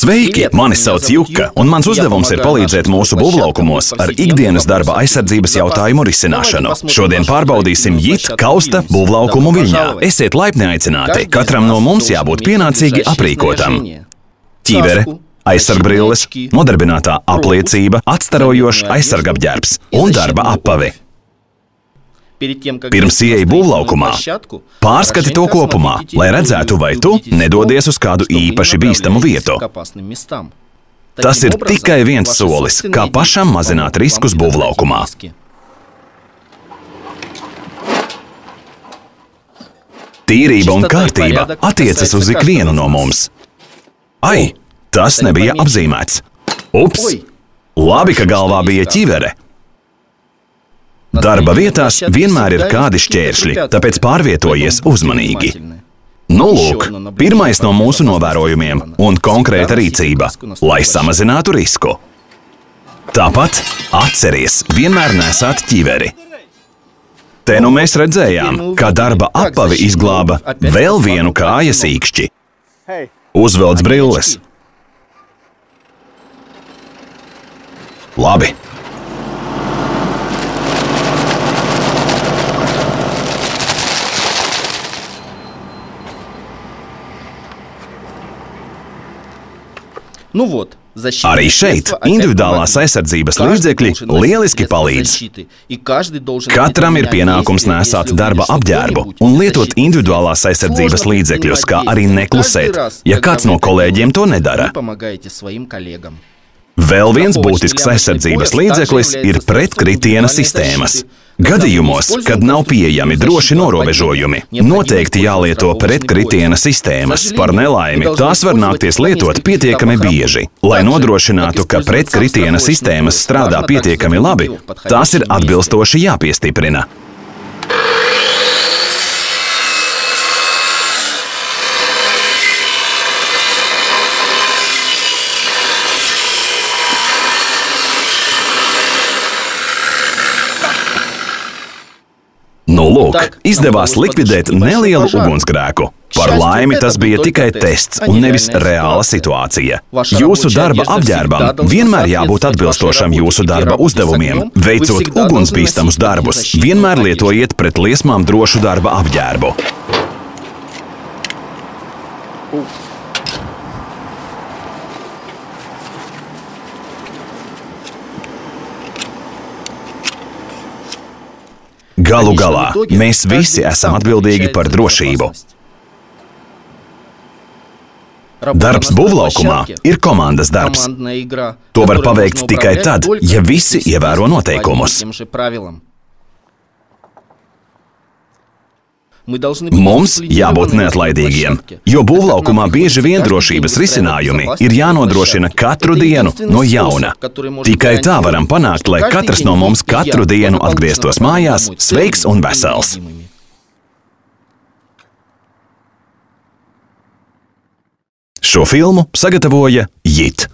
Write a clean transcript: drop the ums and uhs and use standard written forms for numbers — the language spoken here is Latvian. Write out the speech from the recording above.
Sveiki! Mani sauc Juka, un mans uzdevums ir palīdzēt mūsu būvlaukumos ar ikdienas darba aizsardzības jautājumu risināšanu. Šodien pārbaudīsim JIT kausta būvlaukumu Viļņā. Esiet laipni aicināti. Katram no mums jābūt pienācīgi aprīkotam. Ķīvere, aizsargbrilles, nodarbinātā apliecība, atstarojošs aizsargapģērbs un darba apavi. Pirms ieeja būvlaukumā, pārskati to kopumā, lai redzētu, vai tu nedodies uz kādu īpaši bīstamu vietu. Tas ir tikai viens solis, kā pašam mazināt riskus būvlaukumā. Tīrība un kārtība attiecas uz ikvienu no mums. Ai, tas nebija apzīmēts. Ups! Labi, ka galvā bija ķivere. Darba vietās vienmēr ir kādi šķēršļi, tāpēc pārvietojies uzmanīgi. Nu lūk, pirmais no mūsu novērojumiem un konkrēta rīcība, lai samazinātu risku. Tāpat atceries vienmēr nesāt ķiveri. Te nu mēs redzējām, ka darba apavi izglāba vēl vienu kājas īkšķi. Uzvelc brilles. Labi. Arī šeit individuālās aizsardzības līdzekļi lieliski palīdz. Katram ir pienākums nesāt darba apģērbu un lietot individuālās aizsardzības līdzekļus, kā arī neklusēt, ja kāds no kolēģiem to nedara. Vēl viens būtisks aizsardzības līdzeklis ir pretkritiena sistēmas. Gadījumos, kad nav pieejami droši norobežojumi, noteikti jālieto pretkritiena sistēmas. Par nelaimi tās var nākties lietot pietiekami bieži. Lai nodrošinātu, ka pretkritiena sistēmas strādā pietiekami labi, tās ir atbilstoši jāpiestiprina. Nu lūk, izdevās likvidēt nelielu ugunsgrēku. Par laimi tas bija tikai tests un nevis reāla situācija. Jūsu darba apģērbam vienmēr jābūt atbilstošam jūsu darba uzdevumiem. Veicot ugunsbīstamus darbus, vienmēr lietojiet pret liesmām drošu darba apģērbu. Galu galā, mēs visi esam atbildīgi par drošību. Darbs būvlaukumā ir komandas darbs. To var paveikt tikai tad, ja visi ievēro noteikumus. Mums jābūt neatlaidīgiem, jo būvlaukumā bieži vien drošības risinājumi ir jānodrošina katru dienu no jauna. Tikai tā varam panākt, lai katrs no mums katru dienu atgrieztos mājās sveiks un vesels. Šo filmu sagatavoja JIT.